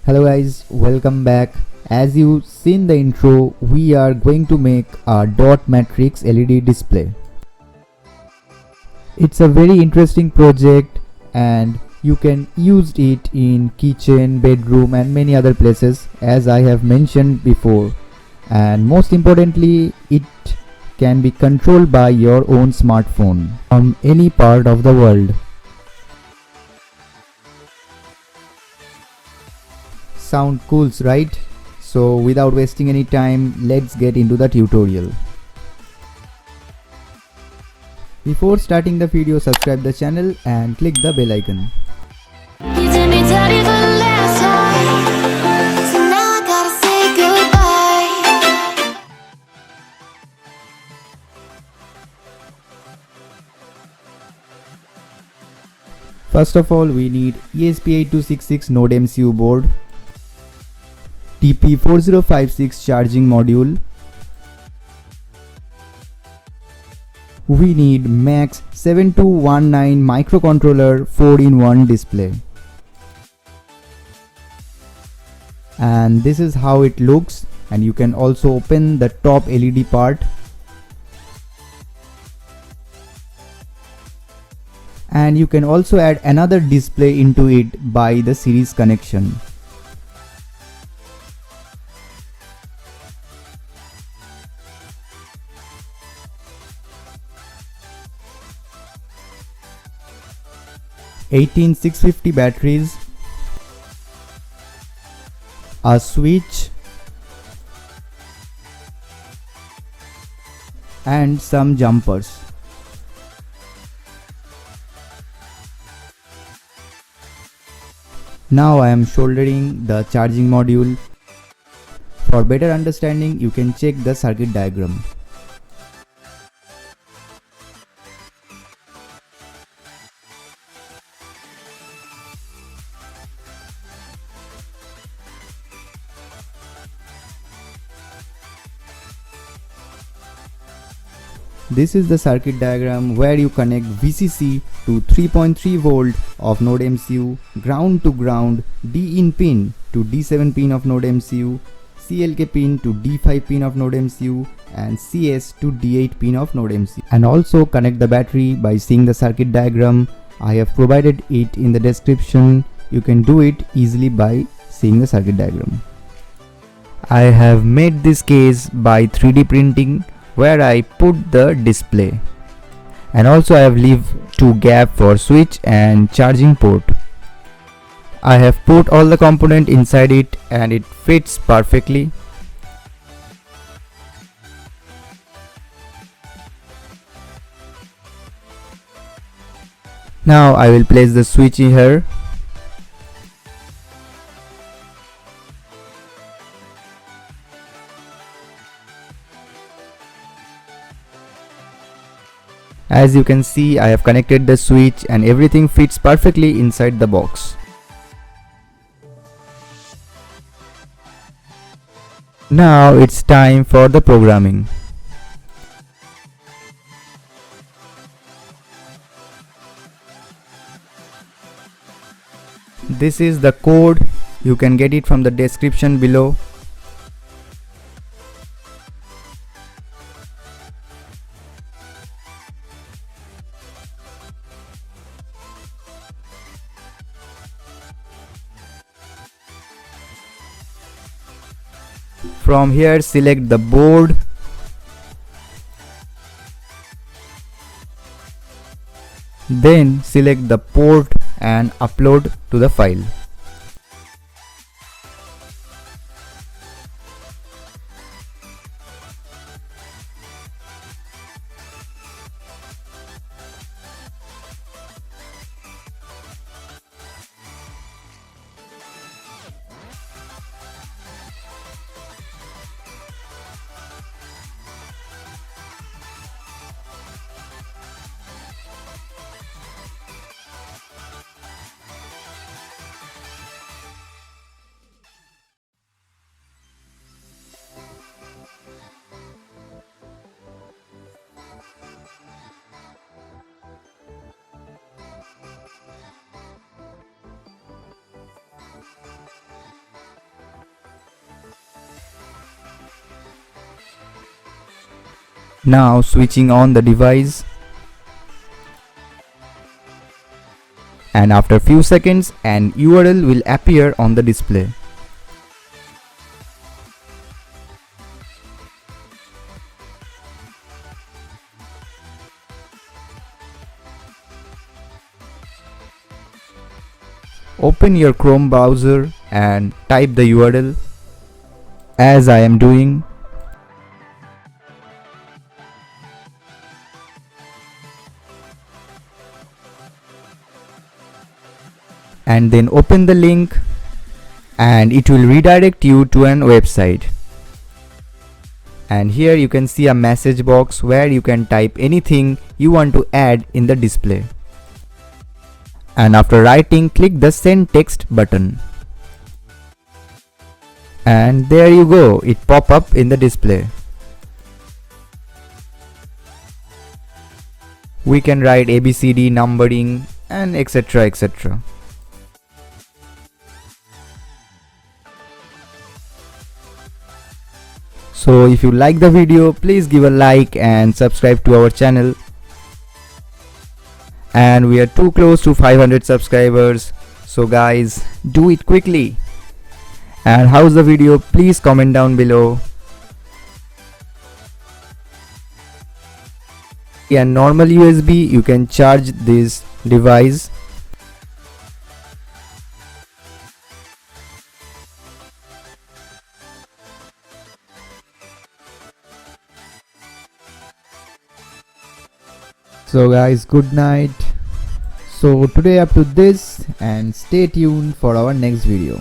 Hello guys, welcome back. As you seen the intro, we are going to make a dot matrix LED display. It's a very interesting project and you can use it in kitchen, bedroom and many other places as I have mentioned before. And most importantly, it can be controlled by your own smartphone from any part of the world. Sound cool, right? So without wasting any time, let's get into the tutorial. Before starting the video, subscribe the channel and click the bell icon. First of all, we need ESP8266 NODEMCU board, TP4056 charging module. We need Max 7219 microcontroller 4-in-1 display. And this is how it looks, and you can also open the top LED part. And you can also add another display into it by the series connection. (18650) batteries, a switch and some jumpers. Now I am soldering the charging module. For better understanding, you can check the circuit diagram. This is the circuit diagram where you connect VCC to 3.3 volt of NODEMCU, ground to ground, D-in pin to D7 pin of NODEMCU, CLK pin to D5 pin of NODEMCU and CS to D8 pin of NODEMCU. And also connect the battery by seeing the circuit diagram. I have provided it in the description. You can do it easily by seeing the circuit diagram. I have made this case by 3D printing, where I put the display, and also I have left 2 gaps for switch and charging port. I have put all the component inside it and it fits perfectly. Now I will place the switch here. As you can see, I have connected the switch and everything fits perfectly inside the box. Now it's time for the programming. This is the code. You can get it from the description below. From here, select the board, then select the port and upload to the file. Now switching on the device, and after few seconds an URL will appear on the display. Open your Chrome browser and type the URL as I am doing. And then open the link and it will redirect you to an website. And here you can see a message box where you can type anything you want to add in the display. And after writing, click the send text button. And there you go, it pop up in the display. We can write ABCD, numbering, and etc. etc. So if you like the video, please give a like and subscribe to our channel. And we are too close to 500 subscribers, so guys, do it quickly. And how's the video? Please comment down below. A normal USB, you can charge this device. So guys, good night. So today up to this, and stay tuned for our next video.